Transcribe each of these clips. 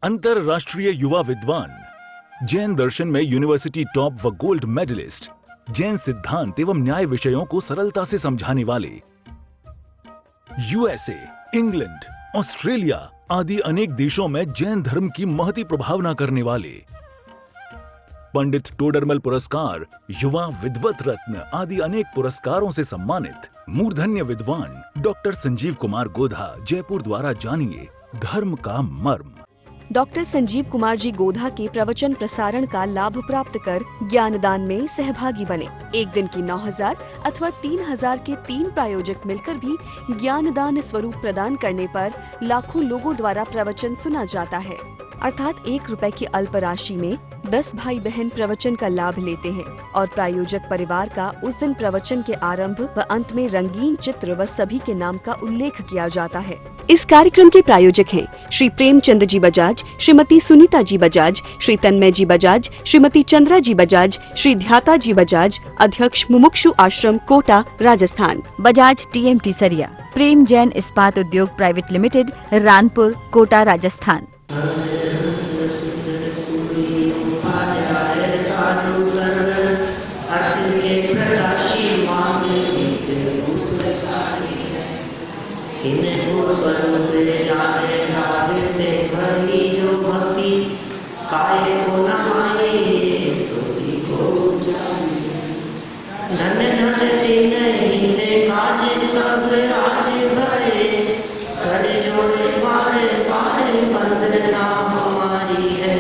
अंतरराष्ट्रीय युवा विद्वान, जैन दर्शन में यूनिवर्सिटी टॉप व गोल्ड मेडलिस्ट, जैन सिद्धांत एवं न्याय विषयों को सरलता से समझाने वाले, यूएसए, इंग्लैंड, ऑस्ट्रेलिया आदि अनेक देशों में जैन धर्म की महती प्रभावना करने वाले, पंडित टोडरमल पुरस्कार, युवा विद्वत रत्न आदि अनेक पुरस्कारों से सम्मानित मूर्धन्य विद्वान डॉक्टर संजीव कुमार गोधा जयपुर द्वारा जानिए धर्म का मर्म। डॉक्टर संजीव कुमार जी गोधा के प्रवचन प्रसारण का लाभ प्राप्त कर ज्ञानदान में सहभागी बने। एक दिन की 9,000 अथवा 3,000 के 3 प्रायोजक मिलकर भी ज्ञानदान स्वरूप प्रदान करने पर लाखों लोगों द्वारा प्रवचन सुना जाता है। अर्थात 1 रुपए की अल्प राशि में 10 भाई बहन प्रवचन का लाभ लेते हैं और प्रायोजक परिवार का उस दिन प्रवचन के आरंभ व अंत में रंगीन चित्र व सभी के नाम का उल्लेख किया जाता है। इस कार्यक्रम के प्रायोजक हैं श्री प्रेमचंद जी बजाज, श्रीमती सुनीता जी बजाज, श्री तन्मय जी बजाज, श्रीमती चंद्रा जी बजाज, श्री ध्याता जी बजाज, अध्यक्ष मुमुक्षु आश्रम कोटा राजस्थान। बजाज TMT सरिया, प्रेम जैन इस्पात उद्योग प्राइवेट लिमिटेड, रानपुर कोटा राजस्थान। धन्य धन्य तीन काज सब राज भरे, कर जोड़े बारे बारे वंदना हमारी है।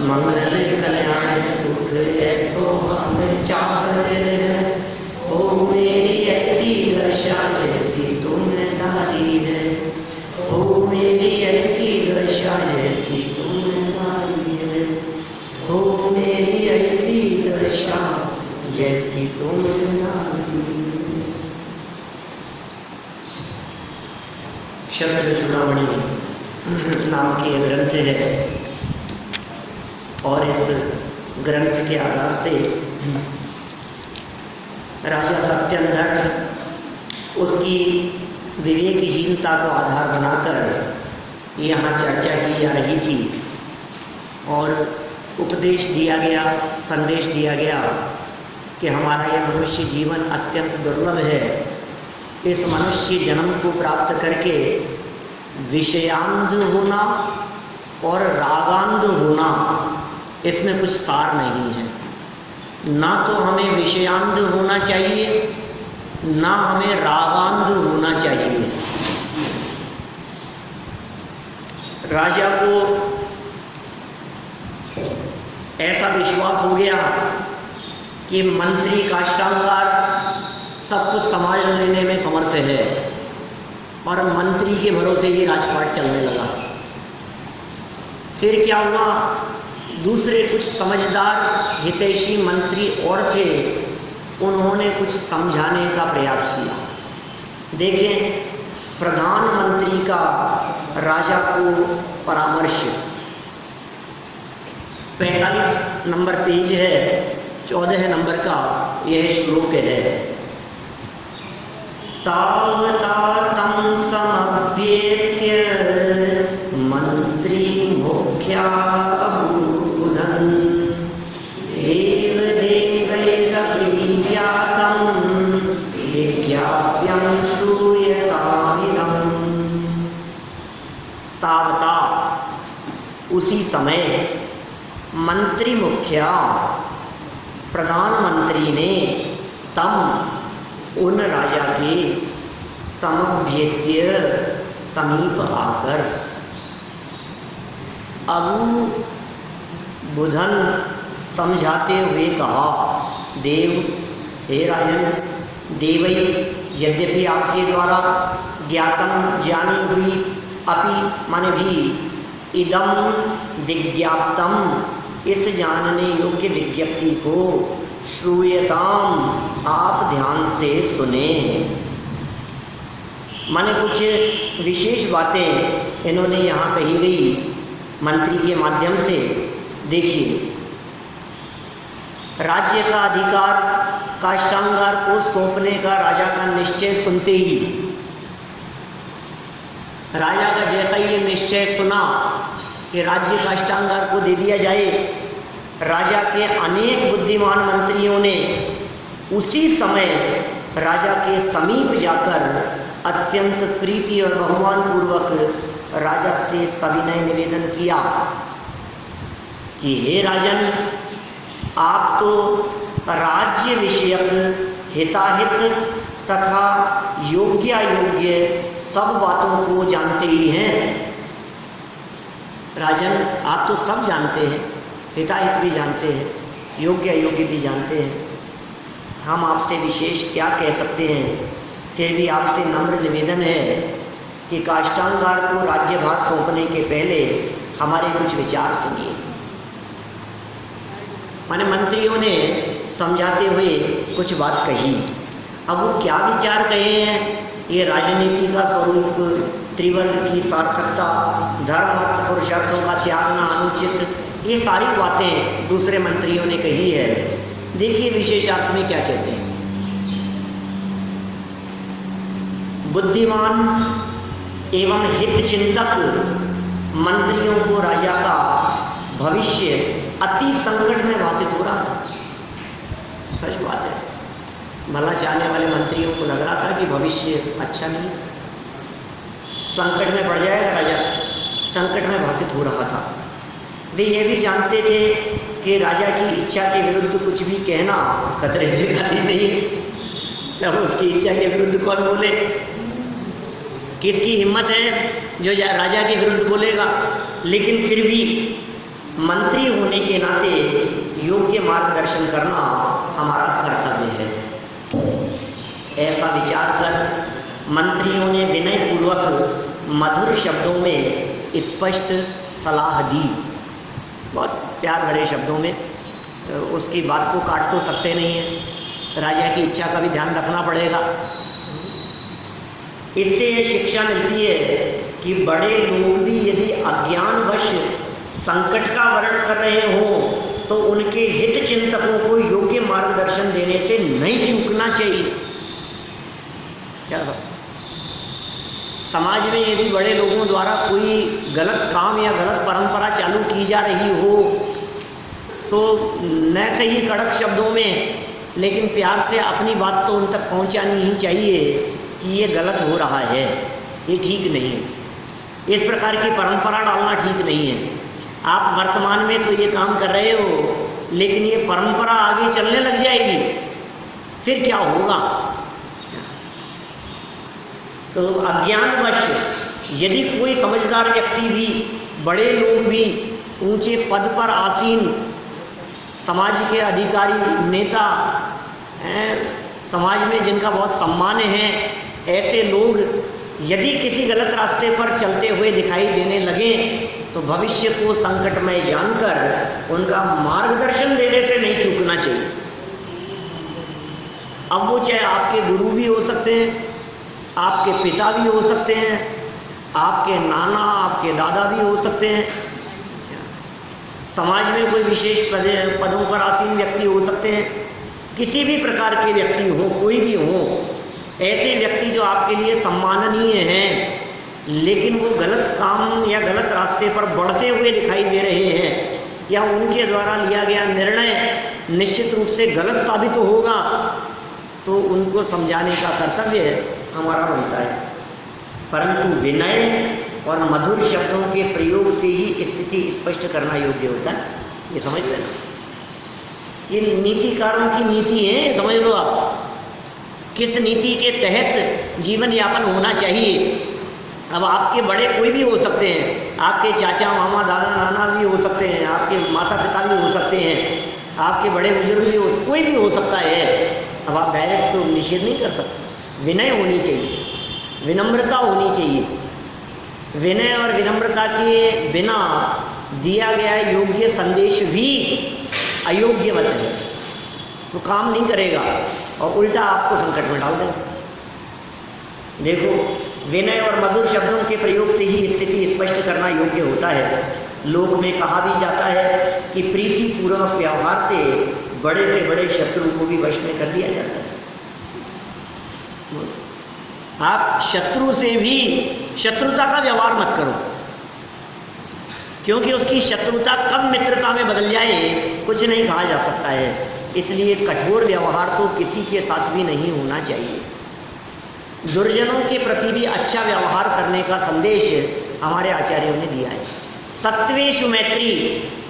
मंगल कल्याण सुख ऐसो हम चाहते हैं, ओ मेरी ऐसी दशा जैसी तुम नारी है, ओ मेरी ऐसी दशा जैसी तुम नारी है, ओ मेरी ऐसी दशा जैसी तुम नारी। क्षत्र चूड़ामणि नाम के ग्रंथ है और इस ग्रंथ के आधार से राजा सत्यंधर उसकी विवेकहीनता को आधार बनाकर यहाँ चर्चा की जा रही थी और उपदेश दिया गया, संदेश दिया गया कि हमारा यह मनुष्य जीवन अत्यंत दुर्लभ है। इस मनुष्य जन्म को प्राप्त करके विषयांध होना और रागांध होना, इसमें कुछ सार नहीं है। ना तो हमें विषयांध होना चाहिए, ना हमें रागांध होना चाहिए। राजा को ऐसा विश्वास हो गया कि मंत्री काष्ठांगार सब कुछ संभाल लेने में समर्थ है और मंत्री के भरोसे ही राजपाट चलने लगा। फिर क्या हुआ, दूसरे कुछ समझदार हितैषी मंत्री और थे, उन्होंने कुछ समझाने का प्रयास किया। देखें, प्रधानमंत्री का राजा को परामर्श 45 नंबर पेज है, 14 नंबर का यह श्लोक है। तावता तम समभ्येत्य मंत्री मुख्या अबुधन, देव देवैरभिज्ञातं विज्ञाप्यं श्रूयतामिदम्। तावता उसी समय मंत्री मुखिया प्रधानमंत्री ने तम उन राजा के समभ्येत्य समीप आकर अबु बुधन समझाते हुए कहा, देव, हे राजन, देवई यद्यपि आपके द्वारा ज्ञातम जानी हुई अपि माने भी इदम विज्ञाप्तम इस जानने योग्य विज्ञप्ति को श्रूयताम आप ध्यान से सुने। माने कुछ विशेष बातें इन्होंने यहाँ कही गई मंत्री के माध्यम से। देखिए, राज्य का अधिकार काष्ठांगार को सौंपने का राजा का निश्चय सुनते ही राजा का जैसा ही ये निश्चय सुना कि राज्य काष्ठांगार को दे दिया जाए। राजा के अनेक बुद्धिमान मंत्रियों ने उसी समय राजा के समीप जाकर अत्यंत प्रीति और बहुमान पूर्वक राजा से सविनय निवेदन किया कि हे राजन, आप तो राज्य विषयक हिताहित तथा योग्य अयोग्य सब बातों को जानते ही हैं। राजन, आप तो सब जानते हैं, हिताहित भी जानते हैं, योग्य अयोग्य भी जानते हैं। हम आपसे विशेष क्या कह सकते हैं, फिर भी आपसे नम्र निवेदन है कि काष्ठांगार को राज्यभार सौंपने के पहले हमारे कुछ विचार सुनिए। माने मंत्रियों ने समझाते हुए कुछ बात कही। अब वो क्या विचार कहे हैं, ये राजनीति का स्वरूप, त्रिवर्ग की सार्थकता, धर्म अर्थ पुरुषार्थों का त्यागना अनुचित, ये सारी बातें दूसरे मंत्रियों ने कही है। देखिए विशेषार्थ में क्या कहते हैं। बुद्धिमान एवं हित चिंतक मंत्रियों को राजा का भविष्य अति संकट में भासित हो रहा था। सच बात है, भला चाहने वाले मंत्रियों को लग रहा था कि भविष्य अच्छा नहीं, संकट में पड़ जाएगा राजा, संकट में भासित हो रहा था। वे ये भी जानते थे कि राजा की इच्छा के विरुद्ध कुछ भी कहना खतरे से खाली नहीं है। तब उसकी इच्छा के विरुद्ध कौन बोले, किसकी हिम्मत है जो राजा के विरुद्ध बोलेगा। लेकिन फिर भी मंत्री होने के नाते योग्य मार्गदर्शन करना हमारा कर्तव्य है। ऐसा विचार कर मंत्रियों ने विनय पूर्वक मधुर शब्दों में स्पष्ट सलाह दी, बहुत प्यार भरे शब्दों में। उसकी बात को काट तो सकते नहीं है, राजा की इच्छा का भी ध्यान रखना पड़ेगा। इससे ये शिक्षा मिलती है कि बड़े लोग भी यदि अज्ञानवश संकट का वर्णन कर रहे हों तो उनके हित चिंतकों को योग्य मार्गदर्शन देने से नहीं चूकना चाहिए। क्या समाज में यदि बड़े लोगों द्वारा कोई गलत काम या गलत परंपरा चालू की जा रही हो तो न सही कड़क शब्दों में लेकिन प्यार से अपनी बात तो उन तक पहुंचानी ही चाहिए कि ये गलत हो रहा है, ये ठीक नहीं है, इस प्रकार की परंपरा डालना ठीक नहीं है। आप वर्तमान में तो ये काम कर रहे हो लेकिन ये परंपरा आगे चलने लग जाएगी, फिर क्या होगा। तो अज्ञानवश यदि कोई समझदार व्यक्ति भी, बड़े लोग भी, ऊंचे पद पर आसीन समाज के अधिकारी नेता हैं, समाज में जिनका बहुत सम्मान है, ऐसे लोग यदि किसी गलत रास्ते पर चलते हुए दिखाई देने लगे तो भविष्य को संकटमय जानकर उनका मार्गदर्शन देने से नहीं चूकना चाहिए। अब वो चाहे आपके गुरु भी हो सकते हैं, आपके पिता भी हो सकते हैं, आपके नाना, आपके दादा भी हो सकते हैं, समाज में कोई विशेष पदों पर आसीन व्यक्ति हो सकते हैं, किसी भी प्रकार के व्यक्ति हो, कोई भी हो, ऐसे व्यक्ति जो आपके लिए सम्माननीय हैं लेकिन वो गलत काम या गलत रास्ते पर बढ़ते हुए दिखाई दे रहे हैं या उनके द्वारा लिया गया निर्णय निश्चित रूप से गलत साबित होगा तो उनको समझाने का कर्तव्य हमारा बनता है। परंतु विनय और मधुर शब्दों के प्रयोग से ही स्थिति स्पष्ट करना योग्य होता है, ये समझ लेना। ये नीतिकारों की नीति है, समझ लो आप, किस नीति के तहत जीवन यापन होना चाहिए। अब आपके बड़े कोई भी हो सकते हैं, आपके चाचा मामा दादा नाना भी हो सकते हैं, आपके माता पिता भी हो सकते हैं, आपके बड़े बुजुर्ग भी कोई भी हो सकता है। अब आप डायरेक्ट तो निषेध नहीं कर सकते। विनय होनी चाहिए, विनम्रता होनी चाहिए। विनय और विनम्रता के बिना दिया गया योग्य संदेश भी अयोग्यवत है, वो काम नहीं करेगा और उल्टा आपको संकट में डाल देगा। देखो, विनय और मधुर शब्दों के प्रयोग से ही स्थिति स्पष्ट करना योग्य होता है। लोक में कहा भी जाता है कि प्रीति पूर्वक व्यवहार से बड़े शत्रु को भी वश में कर लिया जाता है। आप शत्रु से भी शत्रुता का व्यवहार मत करो, क्योंकि उसकी शत्रुता कब मित्रता में बदल जाए कुछ नहीं कहा जा सकता है। इसलिए कठोर व्यवहार तो किसी के साथ भी नहीं होना चाहिए। दुर्जनों के प्रति भी अच्छा व्यवहार करने का संदेश हमारे आचार्यों ने दिया है। सत्वेषु मैत्री,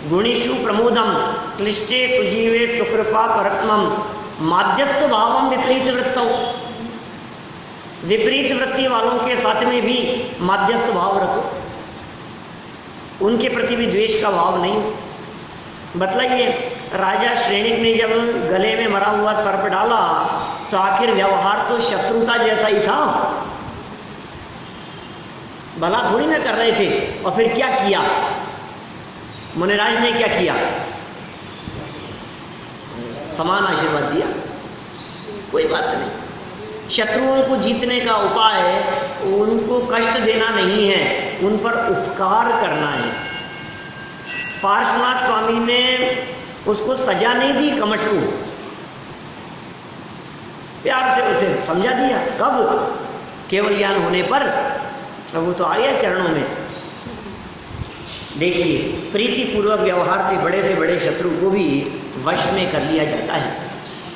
गुणेषु प्रमोदम, क्लिष्टे सुजीवे सुकृपा परत्मम, माध्यस्थ भावम विपरीत वृत्तौ। विपरीत वृत्ति वालों के साथ में भी माध्यस्थ भाव रखो, उनके प्रति भी द्वेष का भाव नहीं हो। बतलाइए, राजा श्रेणिक ने जब गले में मरा हुआ सर्प डाला तो आखिर व्यवहार तो शत्रुता जैसा ही था, भला थोड़ी ना कर रहे थे। और फिर क्या किया मुनिराज ने, क्या किया? समान आशीर्वाद दिया, कोई बात नहीं। शत्रुओं को जीतने का उपाय उनको कष्ट देना नहीं है, उन पर उपकार करना है। पार्श्वनाथ स्वामी ने उसको सजा नहीं दी, कमठ को प्यार से उसे समझा दिया। कब? केवल ज्ञान होने पर। अब वो तो आ गया चरणों में। देखिए, प्रीतिपूर्वक व्यवहार से बड़े शत्रु को भी वश में कर लिया जाता है।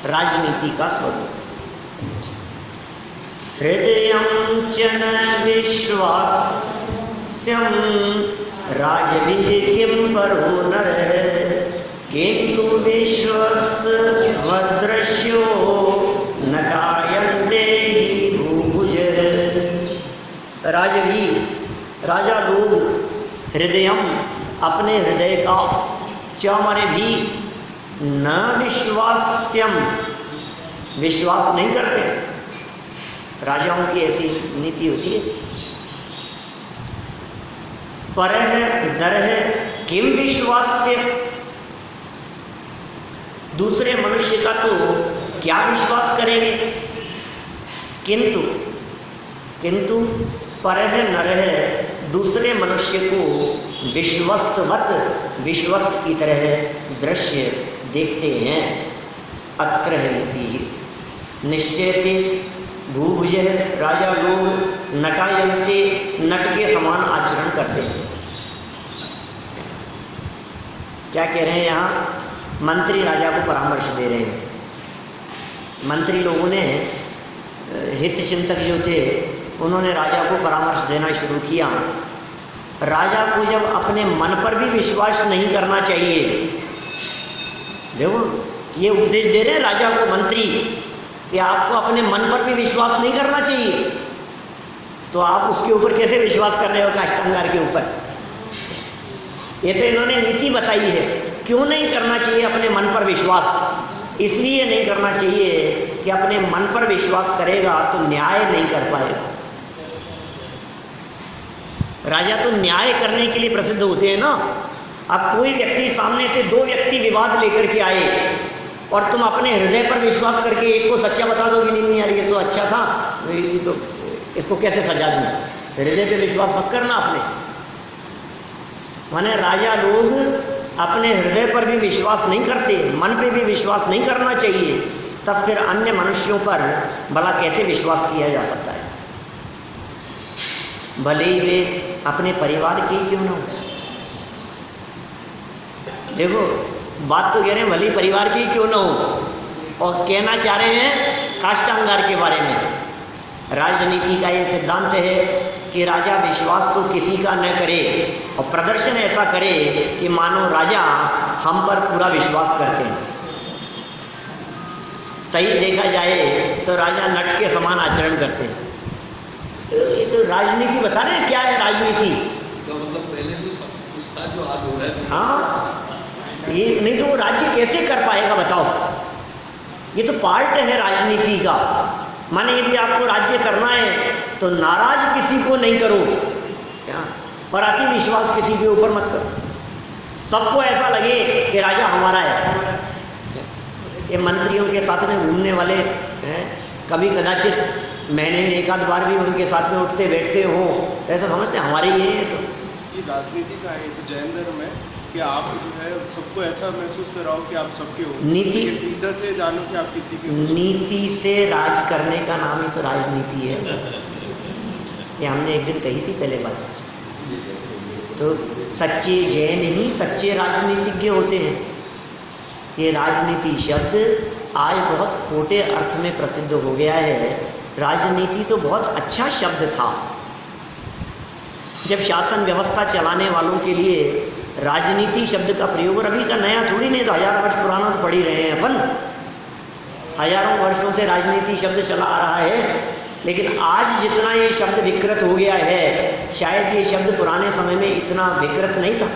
राजनीति का स्वरूप। हृदयं च न विश्वास्यं राजभिः किं परो नरः, किन्तु विश्वस्त वदृश्यो न कायन्ते हि भूभुज। राजभी, राजा लोग, हृदयम, अपने हृदय का, च माने भी, न विश्वास्यम, विश्वास नहीं करते। राजाओं की ऐसी नीति होती है। परह दरह किम विश्वास्य, दूसरे मनुष्य का तो क्या विश्वास करेंगे। किंतु किंतु परह नरह, दूसरे मनुष्य को विश्वस्तवत, विश्वस्त की तरह दृश्य देखते हैं। अत्र है निश्चय से भूभुज, राजा लोग नटायन्ते, नट के समान आचरण करते हैं। क्या कह रहे हैं यहाँ? मंत्री राजा को परामर्श दे रहे हैं। मंत्री लोगों ने, हित चिंतक जो थे, उन्होंने राजा को परामर्श देना शुरू किया। राजा को जब अपने मन पर भी विश्वास नहीं करना चाहिए, देखो ये उपदेश दे रहे हैं राजा को मंत्री कि आपको अपने मन पर भी विश्वास नहीं करना चाहिए, तो आप उसके ऊपर कैसे विश्वास कर रहे हो, काष्ठांगार के ऊपर? ये तो इन्होंने नीति बताई है। क्यों नहीं करना चाहिए अपने मन पर विश्वास? इसलिए नहीं करना चाहिए कि अपने मन पर विश्वास करेगा तो न्याय नहीं कर पाएगा। राजा तो न्याय करने के लिए प्रसिद्ध होते हैं ना। अब कोई व्यक्ति, सामने से दो व्यक्ति विवाद लेकर के आए और तुम अपने हृदय पर विश्वास करके एक को सच्चा बता दो कि नहीं यार ये तो अच्छा था, ये तो इसको कैसे सजा दूं? हृदय पे विश्वास मत करना अपने। माने राजा लोग अपने हृदय पर भी विश्वास नहीं करते, मन पे भी विश्वास नहीं करना चाहिए, तब फिर अन्य मनुष्यों पर भला कैसे विश्वास किया जा सकता है? भले ही वे अपने परिवार के ही क्यों ना हो। देखो बात तो कह रहे हैं भले ही परिवार की क्यों ना हो, और कहना चाह रहे हैं काष्ठांगार के बारे में। राजनीति का ये सिद्धांत है कि राजा विश्वास तो किसी का न करे और प्रदर्शन ऐसा करे कि मानो राजा हम पर पूरा विश्वास करते हैं। सही देखा जाए तो राजा नट के समान आचरण करते हैं। ये तो राजनीति बता रहे हैं क्या है राजनीति। मतलब पहले तो सब कुछ था जो आज हो रहा है। हाँ, ये नहीं तो वो राज्य कैसे कर पाएगा बताओ? ये तो पार्ट है राजनीति का। माने यदि आपको राज्य करना है तो नाराज किसी को नहीं करो, क्या पर अति विश्वास किसी के ऊपर मत करो। सबको ऐसा लगे कि राजा हमारा है। ये मंत्रियों के साथ में घूमने वाले हैं, कभी कदाचित महीने में एक आध बार भी उनके साथ में उठते बैठते हो, ऐसा समझते हैं हमारे ही है। तो ये राजनीति का है, तो जैन धर्म है कि आप जो है सबको ऐसा महसूस कराओ कि आप सबके हो। नीति इधर से जानो कि आप किसी के हो। नीति से राज करने का नाम ही तो राजनीति है। ये हमने एक दिन कही थी पहले बात। तो सच्चे जैन ही सच्चे राजनीतिज्ञ होते हैं। ये राजनीति शब्द आज बहुत खोटे अर्थ में प्रसिद्ध हो गया है। राजनीति तो बहुत अच्छा शब्द था। जब शासन व्यवस्था चलाने वालों के लिए राजनीति शब्द का प्रयोग, और अभी का नया थोड़ी नहीं, तो 1000 वर्ष पुराना तो पढ़ ही रहे हैं अपन। हजारों वर्षों से राजनीति शब्द चला आ रहा है, लेकिन आज जितना ये शब्द विकृत हो गया है, शायद ये शब्द पुराने समय में इतना विकृत नहीं था।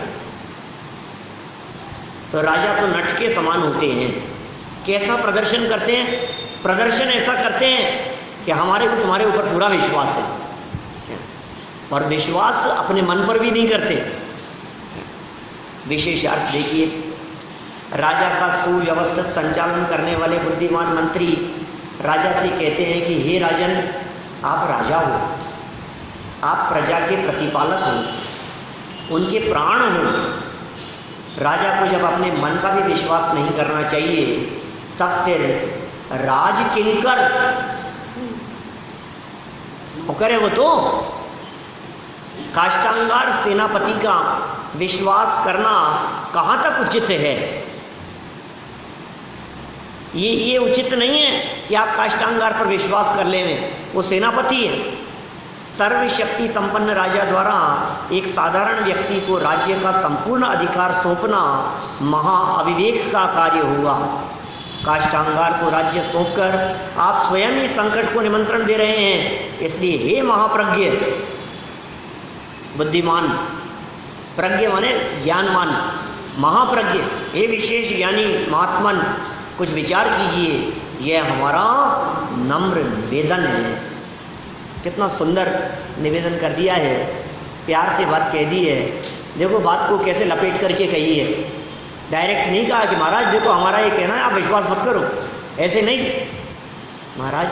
तो राजा तो नट के समान होते हैं। कैसा प्रदर्शन करते हैं? प्रदर्शन ऐसा करते हैं कि हमारे को तुम्हारे ऊपर पूरा विश्वास है, और विश्वास अपने मन पर भी नहीं करते। विशेषार्थ देखिए, राजा का सुव्यवस्थित संचालन करने वाले बुद्धिमान मंत्री राजा से कहते हैं कि हे राजन, आप राजा हो, आप प्रजा के प्रतिपालक हो, उनके प्राण हो। राजा को जब अपने मन का भी विश्वास नहीं करना चाहिए, तब फिर राज किंकर नौकर है वो तो। काष्ठांगार सेनापति का विश्वास करना कहाँ तक उचित है? ये उचित नहीं है कि आप काष्ठांगार पर विश्वास कर लें, वो सेनापति है। सर्वशक्ति संपन्न राजा द्वारा एक साधारण व्यक्ति को राज्य का संपूर्ण अधिकार सौंपना महाअविवेक का कार्य हुआ। काष्ठांगार को राज्य सौंपकर आप स्वयं ही संकट को निमंत्रण दे रहे हैं। इसलिए हे महाप्रज्ञ, बुद्धिमान, प्रज्ञ माने ज्ञानमान, महाप्रज्ञ, हे विशेष ज्ञानी महात्मन, कुछ विचार कीजिए। यह हमारा नम्र निवेदन है। कितना सुंदर निवेदन कर दिया है, प्यार से बात कह दी है। देखो बात को कैसे लपेट करके कही है। डायरेक्ट नहीं कहा कि महाराज देखो हमारा ये कहना है, आप विश्वास मत करो, ऐसे नहीं। महाराज,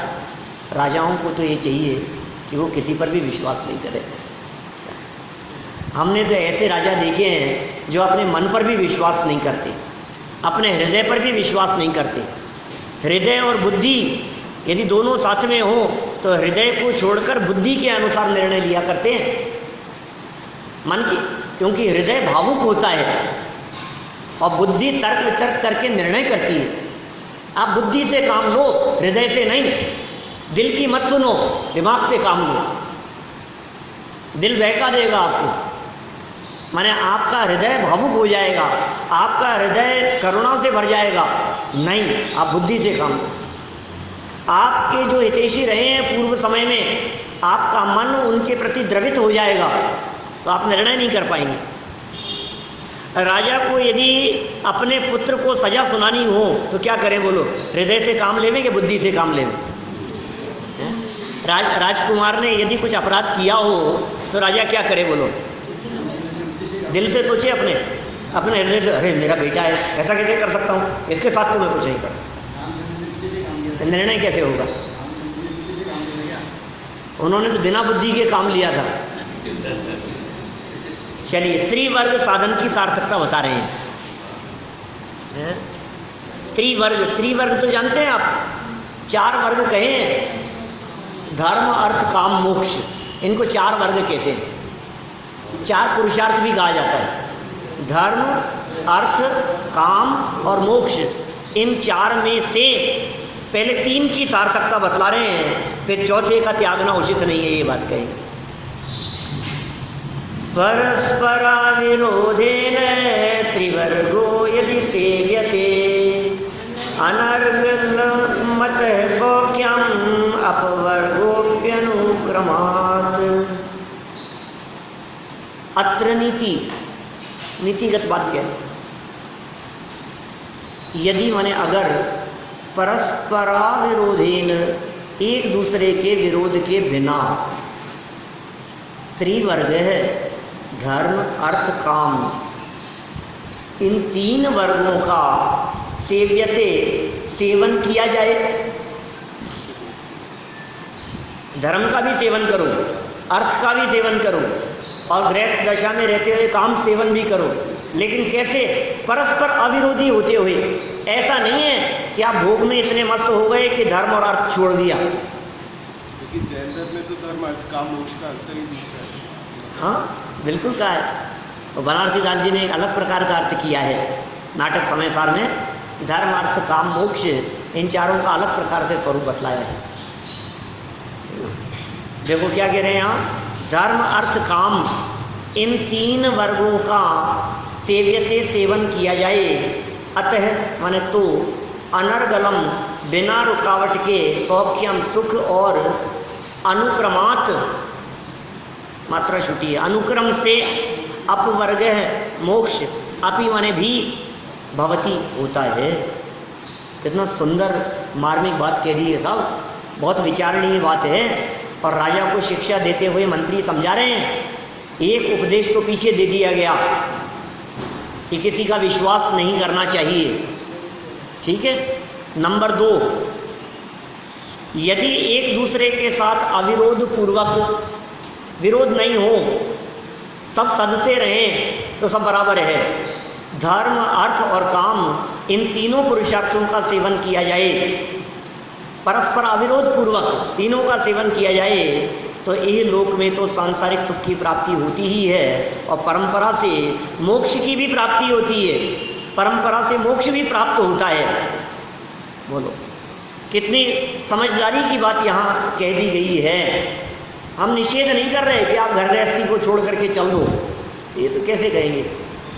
राजाओं को तो ये चाहिए कि वो किसी पर भी विश्वास नहीं करे। हमने तो ऐसे राजा देखे हैं जो अपने मन पर भी विश्वास नहीं करते, अपने हृदय पर भी विश्वास नहीं करते। हृदय और बुद्धि यदि दोनों साथ में हो तो हृदय को छोड़कर बुद्धि के अनुसार निर्णय लिया करते हैं। मन की, क्योंकि हृदय भावुक होता है और बुद्धि तर्क वितर्क करके निर्णय करती है। आप बुद्धि से काम लो, हृदय से नहीं। दिल की मत सुनो, दिमाग से काम लो। दिल बहका देगा आपको, माने आपका हृदय भावुक हो जाएगा, आपका हृदय करुणा से भर जाएगा। नहीं, आप बुद्धि से काम लो। आपके जो हितैषी रहे हैं पूर्व समय में, आपका मन उनके प्रति द्रवित हो जाएगा, तो आप निर्णय नहीं कर पाएंगे। राजा को यदि अपने पुत्र को सजा सुनानी हो तो क्या करें बोलो? हृदय से काम लेवे कि बुद्धि से काम लेवे? राजकुमार ने यदि कुछ अपराध किया हो तो राजा क्या करे बोलो? दिल से सोचे, अपने हृदय से, अरे मेरा बेटा है, ऐसा कैसे कर सकता हूँ, इसके साथ तो मैं कुछ नहीं कर सकता। निर्णय कैसे होगा? उन्होंने तो बिना बुद्धि के काम लिया था। चलिए, त्रिवर्ग साधन की सार्थकता बता रहे हैं। त्रिवर्ग तो जानते हैं आप, 4 वर्ग कहें, धर्म अर्थ काम मोक्ष, इनको 4 वर्ग कहते हैं। 4 पुरुषार्थ भी कहा जाता है, धर्म अर्थ काम और मोक्ष। इन 4 में से पहले 3 की सार्थकता बतला रहे हैं, फिर चौथे का त्यागना उचित नहीं है, ये बात कहेंगे। परस्परा विरोधेन त्रिवर्गो यदि सेव्यते अनर्गलमत सौख्यम अपवर्गोप्यनुक्रमात्। अत्र नीतिगत बात क्या है? यदि माने अगर परस्परा विरोधेन, एक दूसरे के विरोध के बिना, त्रिवर्ग है, धर्म अर्थ काम, इन 3 वर्गों का सेव्यते, सेवन किया जाए। धर्म का भी सेवन करो, अर्थ का भी सेवन करो, और गृहस्थ दशा में रहते हुए काम सेवन भी करो, लेकिन कैसे? परस्पर अविरोधी होते हुए। ऐसा नहीं है कि आप भोग में इतने मस्त हो गए कि धर्म और अर्थ छोड़ दिया। लेकिन जैन धर्म में तो धर्म अर्थ काम मोक्ष का अंतर ही दूसरा है। हाँ बिल्कुल कहा है, तो बनारसी दास जी ने एक अलग प्रकार का अर्थ किया है नाटक समय सार में। धर्म अर्थ काम मोक्ष, इन चारों का अलग प्रकार से स्वरूप बतलाया है। देखो क्या कह रहे हैं यहाँ, धर्म अर्थ काम इन तीन वर्गों का सेव्यते सेवन किया जाए, अतः माने तो अनर्गलम बिना रुकावट के सौख्यम सुख और अनुक्रमात मात्रा छुटी है, अनुक्रम से अपवर्ग है मोक्ष, अपि माने भी भवती होता है। कितना सुंदर मार्मिक बात कह दी है साहब, बहुत विचारणीय बात है। और राजा को शिक्षा देते हुए मंत्री समझा रहे हैं, एक उपदेश तो पीछे दे दिया गया कि किसी का विश्वास नहीं करना चाहिए, ठीक है। नंबर 2, यदि एक दूसरे के साथ अविरोध पूर्वक, विरोध नहीं हो, सब सदते रहें तो सब बराबर है। धर्म अर्थ और काम इन तीनों पुरुषार्थों का सेवन किया जाए, परस्पर अविरोध पूर्वक तीनों का सेवन किया जाए, तो यह लोक में तो सांसारिक सुख की प्राप्ति होती ही है और परंपरा से मोक्ष की भी प्राप्ति होती है, परंपरा से मोक्ष भी प्राप्त होता है। बोलो कितनी समझदारी की बात यहाँ कह दी गई है। हम निषेध नहीं कर रहे कि आप घर गृहस्थी को छोड़ करके चल दो, ये तो कैसे कहेंगे,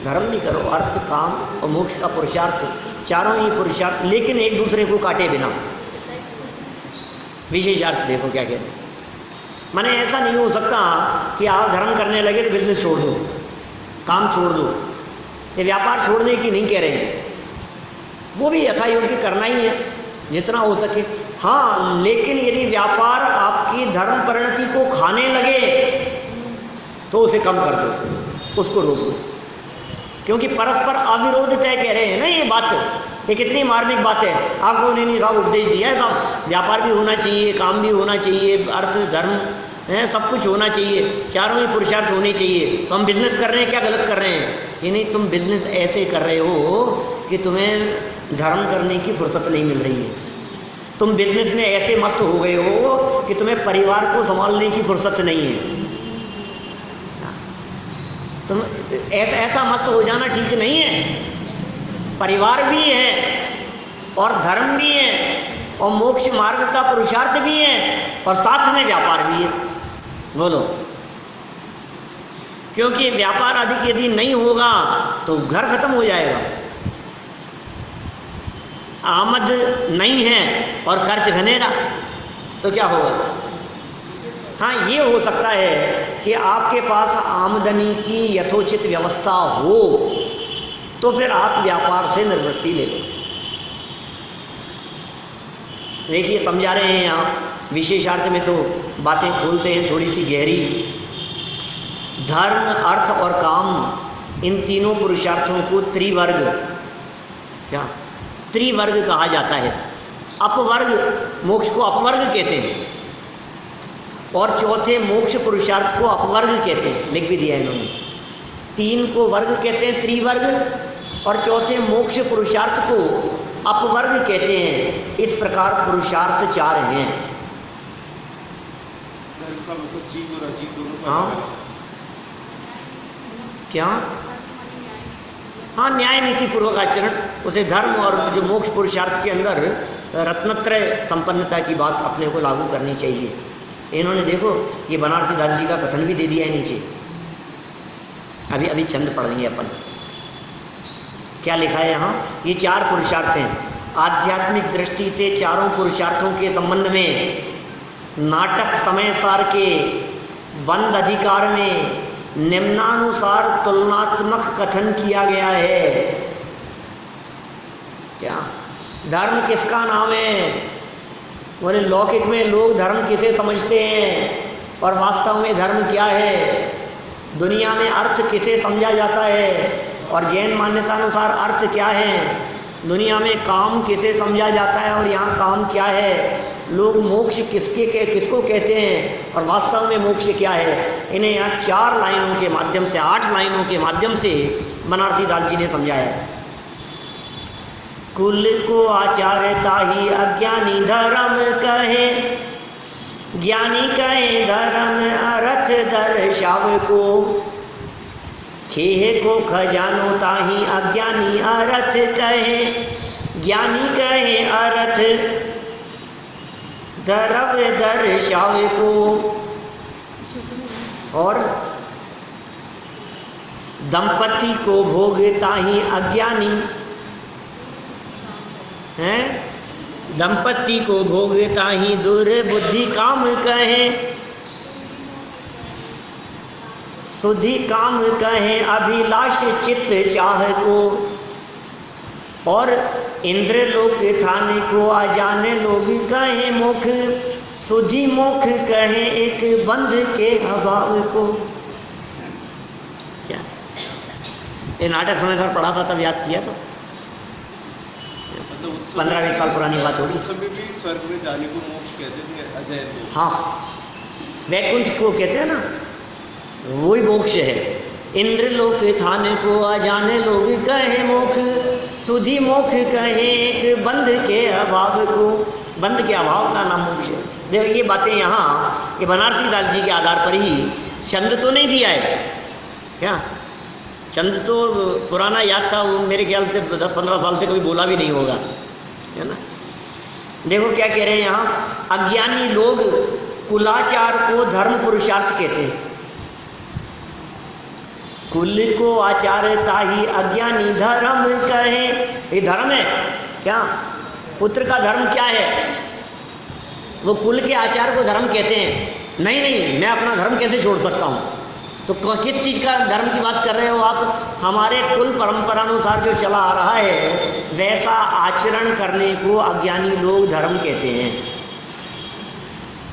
धर्म भी करो, अर्थ काम और मोक्ष का पुरुषार्थ, चारों ही पुरुषार्थ, लेकिन एक दूसरे को काटे बिना। विशेषार्थ देखो क्या कहते हैं, माने ऐसा नहीं हो सकता कि आप धर्म करने लगे तो बिजनेस छोड़ दो, काम छोड़ दो। ये व्यापार छोड़ने की नहीं कह रहे हैं, वो भी यथा योग्य करना ही है जितना हो सके। हाँ, लेकिन यदि व्यापार आपकी धर्म परिणति को खाने लगे तो उसे कम कर दो, उसको रोक दो, क्योंकि परस्पर अविरोध तय कह रहे हैं ना। ये बात, ये कितनी मार्मिक बात है। आपको उन्होंने साहब उपदेश दिया है साहब, व्यापार भी होना चाहिए, काम भी होना चाहिए, अर्थ धर्म है, सब कुछ होना चाहिए, चारों ही पुरुषार्थ होने चाहिए। तो हम बिजनेस कर रहे हैं, क्या गलत कर रहे हैं? ये नहीं, तुम बिजनेस ऐसे कर रहे हो कि तुम्हें धर्म करने की फुर्सत नहीं मिल रही है, तुम बिजनेस में ऐसे मस्त हो गए हो कि तुम्हें परिवार को संभालने की फुर्सत नहीं है। तुम ऐसा मस्त हो जाना ठीक नहीं है। परिवार भी है और धर्म भी है और मोक्ष मार्ग का पुरुषार्थ भी है और साथ में व्यापार भी है। बोलो, क्योंकि व्यापार अधिक यदि नहीं होगा तो घर खत्म हो जाएगा, आमद नहीं है और खर्च घनेरा, तो क्या होगा? हाँ, ये हो सकता है कि आपके पास आमदनी की यथोचित व्यवस्था हो तो फिर आप व्यापार से निवृत्ति ले लो। देखिए समझा रहे हैं यहाँ विशेषार्थ में, तो बातें खोलते हैं थोड़ी सी गहरी। धर्म अर्थ और काम इन तीनों पुरुषार्थों को त्रिवर्ग, क्या त्रिवर्ग कहा जाता है। अपवर्ग, मोक्ष को अपवर्ग कहते हैं और चौथे मोक्ष पुरुषार्थ को अपवर्ग कहते हैं, लिख भी दिया इन्होंने। तीन को वर्ग कहते हैं त्रिवर्ग और चौथे मोक्ष पुरुषार्थ को अपवर्ग कहते हैं। इस प्रकार पुरुषार्थ चार हैं। हाँ क्या? हाँ, न्याय नीति पूर्वक आचरण, उसे धर्म और जो मोक्ष पुरुषार्थ के अंदर रत्नत्रय संपन्नता की बात अपने को लागू करनी चाहिए। इन्होंने देखो ये बनारसी दास जी का कथन भी दे दिया है नीचे, अभी छंद पढ़ेंगे अपन। क्या लिखा है यहाँ? ये चार पुरुषार्थ हैं। आध्यात्मिक दृष्टि से चारों पुरुषार्थों के संबंध में नाटक समय सार के बंद अधिकार में निम्नानुसार तुलनात्मक कथन किया गया है। क्या? धर्म किसका नाम है? बोले लौकिक में लोग धर्म किसे समझते हैं और वास्तव में धर्म क्या है? दुनिया में अर्थ किसे समझा जाता है और जैन मान्यतानुसार अर्थ क्या है? दुनिया में काम किसे समझा जाता है और यहाँ काम क्या है? लोग मोक्ष किसको कहते हैं और वास्तव में मोक्ष क्या है? इन्हें यहाँ 4 लाइनों के माध्यम से, 8 लाइनों के माध्यम से बनारसी दास जी ने समझाया है। कुल को आचार्यता ही अज्ञानी धर्म कहे, ज्ञानी कहे धर्म अर्थ दर्शाव को। खेह को खजानो ताही अज्ञानी अरथ कहे, ज्ञानी कहे अरथ द्रव्य दर्शावे को। और दंपति को भोग ताही अज्ञानी हैं, दंपति को भोग ताही दुर्बुद्धि काम कहे, सुधि काम कहे अभिलाष चित्त चाह को। और इंद्र लोक थाने को अजाने लोग कहे मुख, सुधि मुख कहे एक बंध के अभाव को। क्या ये नाटक समय सर पढ़ा था तब याद किया तो मतलब उस 15-20 साल पुरानी बात होगी। उस समय भी स्वर्ग में जाने को मोक्ष कहते थे अजय लोग। हाँ, वैकुंठ को कहते हैं ना, वही मोक्ष है। इंद्र लोक थाने को अजाने लोग कहे मुख, सुधि मुख कहे एक बंध के अभाव को। बंध के अभाव का नाम मोक्ष है। देखो ये बातें यहाँ ये बनारसी दास जी के आधार पर ही, चंद तो नहीं दिया है क्या, चंद तो पुराना याद था, वो मेरे ख्याल से 10-15 साल से कभी बोला भी नहीं होगा, है ना। देखो क्या कह रहे हैं यहाँ, अज्ञानी लोग कुलाचार को धर्म पुरुषार्थ कहते हैं। कुल को आचारता ही अज्ञानी धर्म कहे। ये धर्म है क्या, पुत्र का धर्म क्या है, वो कुल के आचार को धर्म कहते हैं। नहीं नहीं, मैं अपना धर्म कैसे छोड़ सकता हूँ, तो किस चीज़ का धर्म की बात कर रहे हो आप। हमारे कुल परंपरा अनुसार जो चला आ रहा है वैसा आचरण करने को अज्ञानी लोग धर्म कहते हैं।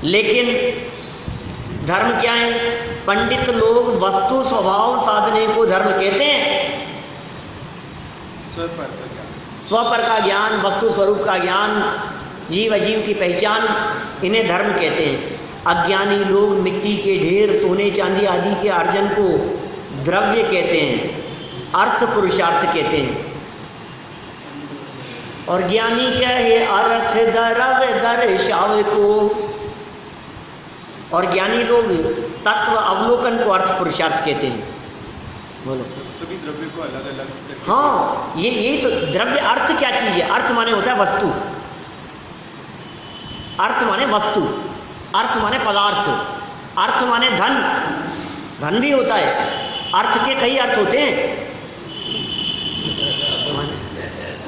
लेकिन धर्म क्या है, पंडित लोग वस्तु स्वभाव साधने को धर्म कहते हैं। स्वपर का ज्ञान, वस्तु स्वरूप का ज्ञान, जीव अजीव की पहचान, इन्हें धर्म कहते हैं। अज्ञानी लोग मिट्टी के ढेर, सोने चांदी आदि के अर्जन को द्रव्य कहते हैं, अर्थ पुरुषार्थ कहते हैं। और ज्ञानी क्या है, अर्थ द्रव्य दर्शावे को। और ज्ञानी लोग तत्व अवलोकन को अर्थ पुरुषार्थ कहते हैं। बोलो, सभी द्रव्य को अलग अलग। हाँ, ये तो द्रव्य, अर्थ क्या चीज है, अर्थ माने होता है वस्तु, अर्थ माने वस्तु, अर्थ माने पदार्थ, अर्थ माने धन, धन भी होता है। अर्थ के कई अर्थ होते हैं,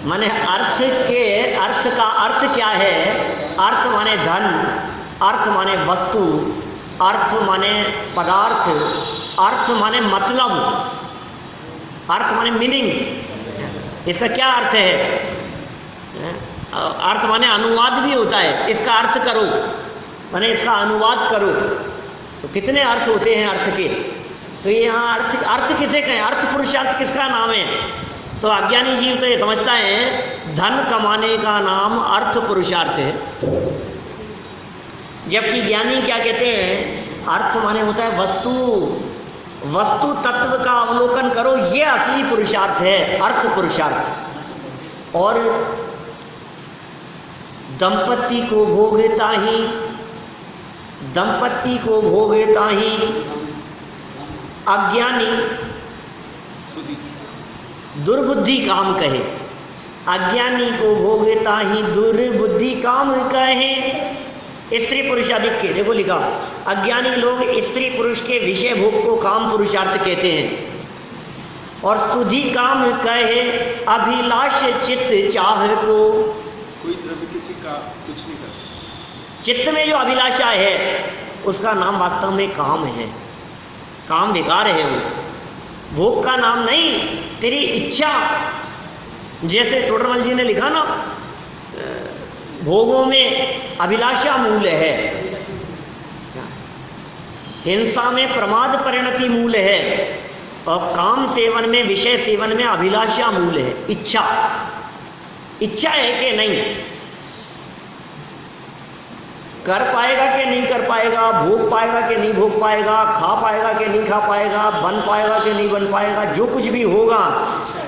माने अर्थ के, अर्थ का अर्थ क्या है, अर्थ माने धन, अर्थ माने वस्तु, अर्थ माने पदार्थ, अर्थ माने मतलब, अर्थ माने मीनिंग। इसका क्या अर्थ है, अर्थ माने अनुवाद भी होता है। इसका अर्थ करो माने इसका अनुवाद करो, तो कितने अर्थ होते हैं अर्थ के। तो ये यहाँ अर्थ, अर्थ किसे कहें, अर्थ पुरुषार्थ किसका नाम है। तो अज्ञानी जीव तो ये समझता है धन कमाने का नाम अर्थ पुरुषार्थ है, जबकि ज्ञानी क्या कहते हैं, अर्थ माने होता है वस्तु, वस्तु तत्व का अवलोकन करो, ये असली पुरुषार्थ है, अर्थ पुरुषार्थ। और दंपति को भोगता ही, दंपति को भोगता ही अज्ञानी दुर्बुद्धि काम कहे। अज्ञानी को भोगता ही दुर्बुद्धि काम कहे। स्त्री पुरुष अधिक के, देखो लिखा, अज्ञानी लोग स्त्री पुरुष के विषय भोग को काम पुरुषार्थ कहते हैं। और सुधि काम कहे अभिलाष चित्त चाह को। कोई द्रव्य किसी का कुछ नहीं करता, चित्त में जो अभिलाषा है उसका नाम वास्तव में काम है, काम विकार है वो, भोग का नाम नहीं। तेरी इच्छा, जैसे टोडरमल जी ने लिखा ना, भोगों में अभिलाषा मूल है, हिंसा में प्रमाद परिणति मूल है, और काम सेवन में, विषय सेवन में अभिलाषा मूल है। इच्छा, इच्छा है कि नहीं, कर पाएगा कि नहीं कर पाएगा, भोग पाएगा कि नहीं भोग पाएगा, खा पाएगा कि नहीं खा पाएगा, बन पाएगा कि नहीं बन पाएगा, जो कुछ भी होगा,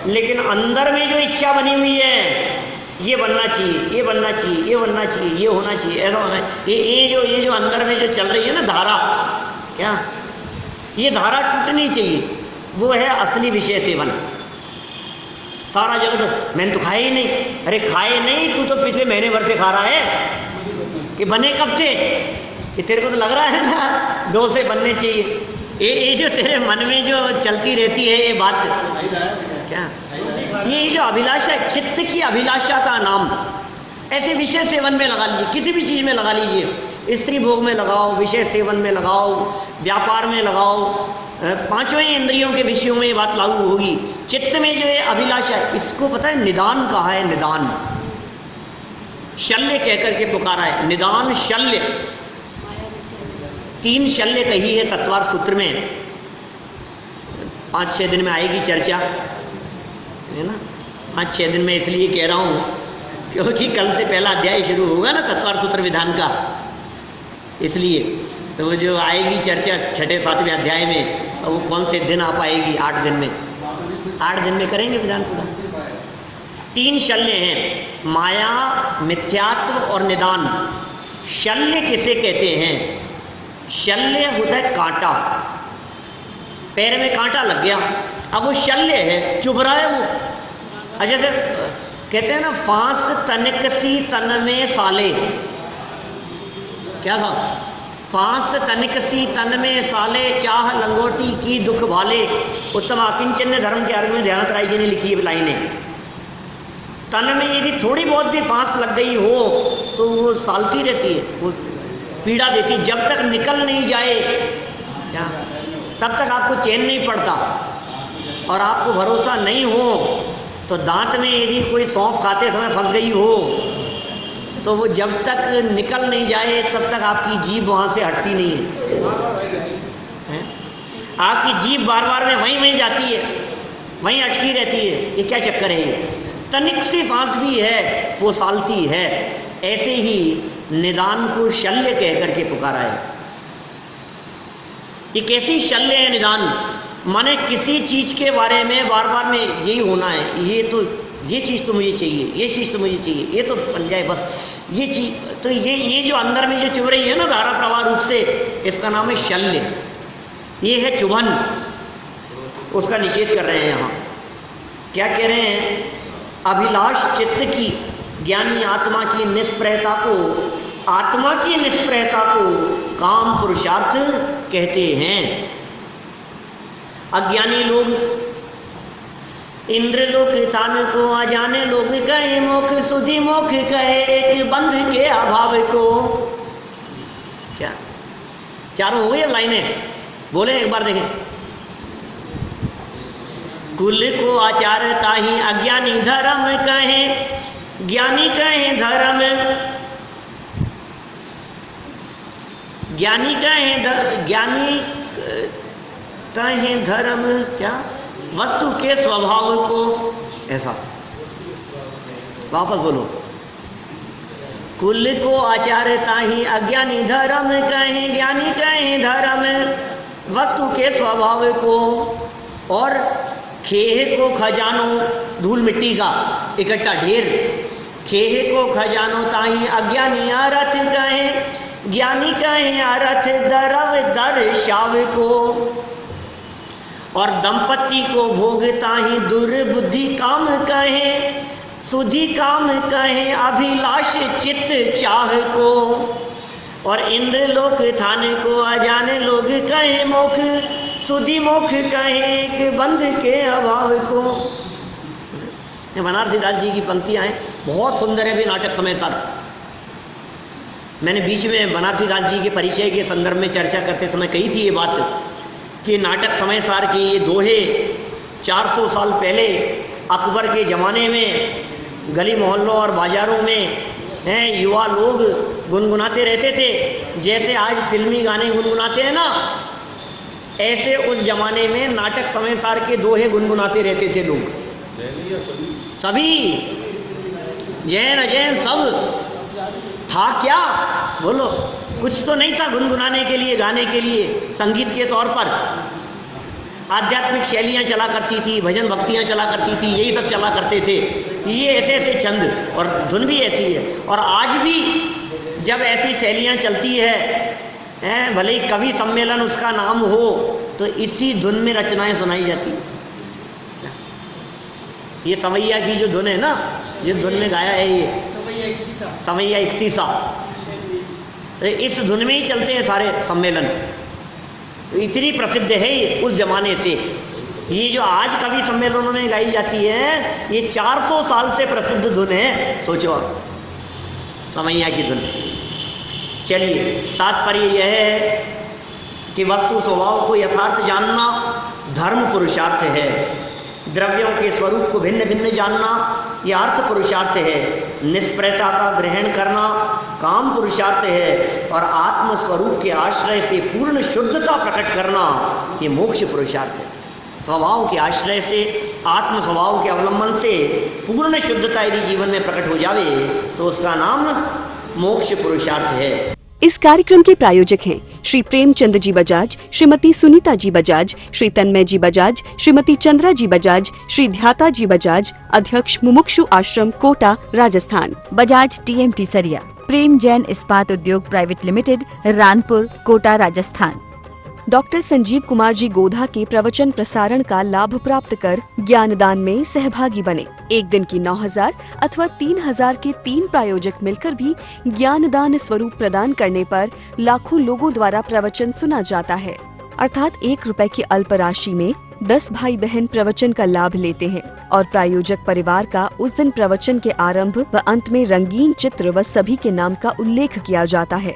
लेकिन अंदर में जो इच्छा बनी हुई है, ये बनना चाहिए, ये बनना चाहिए, ये बनना चाहिए, ये होना चाहिए, ऐसा होना है, ये जो अंदर में जो चल रही है ना धारा, क्या ये धारा टूटनी चाहिए। वो है असली विषय सेवन। सारा जगत मैंने तो खाया ही नहीं। अरे खाए नहीं, तू तो पिछले महीने भर से खा रहा है कि बने कब से, कि तेरे को तो लग रहा है ना 2 से बनने चाहिए। ये जो तेरे मन में जो चलती रहती है ये बात, क्या ये जो अभिलाषा है, चित्त की अभिलाषा का नाम, ऐसे विषय सेवन में लगा लीजिए, किसी भी चीज़ में लगा लीजिए, स्त्री भोग में लगाओ, विषय सेवन में लगाओ, व्यापार में लगाओ, 5वें इंद्रियों के विषयों में ये बात लागू होगी। चित्त में जो है अभिलाषा, इसको पता है निदान कहा है, निदान शल्य कहकर के पुकारा है, निदान शल्य। 3 शल्य कही है तत्वार सूत्र में, 5-6 दिन में आएगी चर्चा, है ना। 5-6 दिन में इसलिए कह रहा हूँ क्योंकि कल से पहला अध्याय शुरू होगा ना तत्वार सूत्र विधान का, इसलिए तो वो जो आएगी चर्चा 6-7वें अध्याय में, वो कौन से दिन आ पाएगी, 8 दिन में, 8 दिन में करेंगे विधान पूरा। 3 शल्य हैं, माया, मिथ्यात्व और निदान। शल्य किसे कहते हैं? शल्य होता है कांटा, पैर में कांटा लग गया, अब वो शल्य है, चुभ रहा है वो। अच्छा से कहते हैं ना, फांस तनिक सी तन में साले, क्या था? फांस तनिक सी तन में साले, चाह लंगोटी की दुख भाले। उत्तम आकिंचन धर्म के अर्घ में ध्यानत राय जी ने लिखी है लाइनें। तन में यदि थोड़ी बहुत भी फांस लग गई हो तो वो सालती रहती है, वो पीड़ा देती है, जब तक निकल नहीं जाए क्या, तब तक आपको चैन नहीं पड़ता। और आपको भरोसा नहीं हो तो दांत में यदि कोई सौंफ खाते समय फंस गई हो तो वो जब तक निकल नहीं जाए तब तक आपकी जीभ वहाँ से हटती नहीं है। आपकी जीभ बार बार में वहीं जाती है, वहीं अटकी रहती है। ये क्या चक्कर है? ये तनिक सी फांस भी है, वो सालती है। ऐसे ही निदान को शल्य कह करके पुकारा है। ये कैसी शल्य है निदान? माने किसी चीज के बारे में बार बार में यही होना है, ये चीज़ तो मुझे चाहिए, ये चीज़ तो मुझे चाहिए, ये तो बन जाए बस, ये चीज़ तो ये जो अंदर में जो चुभ रही है ना धारा प्रवाह रूप से, इसका नाम है शल्य। ये है चुभन, उसका निषेध कर रहे हैं यहाँ। क्या कह रहे हैं? अभिलाष चित्त की, ज्ञानी आत्मा की निष्प्रहता को, आत्मा की निष्प्रहता को काम पुरुषार्थ कहते हैं। अज्ञानी लोग इंद्र लोक थान को अजाने लोग कहे मोख सुधि मोख कहे एक बंध के अभाव को। क्या चारों हो गई अब लाइनें? बोले एक बार देखें। कुल को आचार ताही अज्ञानी धर्म कहे, ज्ञानी कहे धर्म, ज्ञानी कहे धर्म क्या? वस्तु के स्वभाव को। ऐसा वापस बोलो। कुल को आचार ताही अज्ञानी धर्म कहे, ज्ञानी कहे धर्म, वस्तु के स्वभाव को। और खेह को खजानो, धूल मिट्टी का इकट्ठा ढेर, खेह को खजानो ताही अज्ञानी अरथ कहे, ज्ञानी कहे अरथ दरव दर्शाव को। और दंपति को भोगता ही दुर्बुद्धि काम कहे, सुधि काम कहे अभिलाष चित्त चाह को। और इंद्र लोक थाने को अजाने लोग कहे मोख, सुधि मोख कहे कि बंध के अभाव को। बनारसी दास जी की पंक्तियां हैं, बहुत सुंदर है भी नाटक समय सार। मैंने बीच में बनारसी दास जी के परिचय के संदर्भ में चर्चा करते समय कही थी ये बात कि नाटक समय सार की ये दोहे 400 साल पहले अकबर के ज़माने में गली मोहल्लों और बाज़ारों में हैं युवा लोग गुनगुनाते रहते थे। जैसे आज फिल्मी गाने गुनगुनाते हैं ना, ऐसे उस ज़माने में नाटक समय सार के दोहे गुनगुनाते रहते थे लोग, सभी जैन अजैन सब। था क्या बोलो? कुछ तो नहीं था गुनगुनाने के लिए, गाने के लिए, संगीत के तौर पर। आध्यात्मिक शैलियाँ चला करती थी, भजन भक्तियाँ चला करती थी, यही सब चला करते थे। ये ऐसे ऐसे छंद और धुन भी ऐसी है। और आज भी जब ऐसी शैलियाँ चलती है, भले ही कवि सम्मेलन उसका नाम हो, तो इसी धुन में रचनाएं सुनाई जाती हैं। ये समैया की जो धुन है ना, जिस धुन में गाया है ये समैया इकतीसा, इस धुन में ही चलते हैं सारे सम्मेलन। इतनी प्रसिद्ध है ये उस जमाने से। ये जो आज कवि सम्मेलनों में गाई जाती है, ये 400 साल से प्रसिद्ध धुन है। सोचो आप, समैया की धुन। चलिए, तात्पर्य यह है कि वस्तु स्वभाव को यथार्थ जानना धर्म पुरुषार्थ है। द्रव्यों के स्वरूप को भिन्न भिन्न जानना यह अर्थ पुरुषार्थ है। निष्प्रयता का ग्रहण करना काम पुरुषार्थ है। और आत्म स्वरूप के आश्रय से पूर्ण शुद्धता प्रकट करना ये मोक्ष पुरुषार्थ है। स्वभाव के आश्रय से, आत्म स्वभाव के अवलंबन से पूर्ण शुद्धता यदि जीवन में प्रकट हो जावे तो उसका नाम मोक्ष पुरुषार्थ है। इस कार्यक्रम के प्रायोजक हैं श्री प्रेमचंद जी बजाज, श्रीमती सुनीता जी बजाज, श्री तन्मय जी बजाज, श्रीमती चंद्रा जी बजाज, श्री ध्याता जी बजाज, अध्यक्ष मुमुक्षु आश्रम, कोटा, राजस्थान। बजाज TMT सरिया, प्रेम Jain Ispat Udyog private limited, Ranpur, Kota, Rajasthan. Doctor Sanjeev Kumar ji Godha के प्रवचन प्रसारण का लाभ प्राप्त कर ज्ञानदान में सहभागी बने। एक दिन की 9,000 अथवा 3,000 के 3 प्रायोजक मिलकर भी ज्ञानदान स्वरूप प्रदान करने पर लाखों लोगों द्वारा प्रवचन सुना जाता है। अर्थात 1 रुपए की अल्प राशि में 10 भाई बहन प्रवचन का लाभ लेते हैं और प्रायोजक परिवार का उस दिन प्रवचन के आरंभ व अंत में रंगीन चित्र व सभी के नाम का उल्लेख किया जाता है।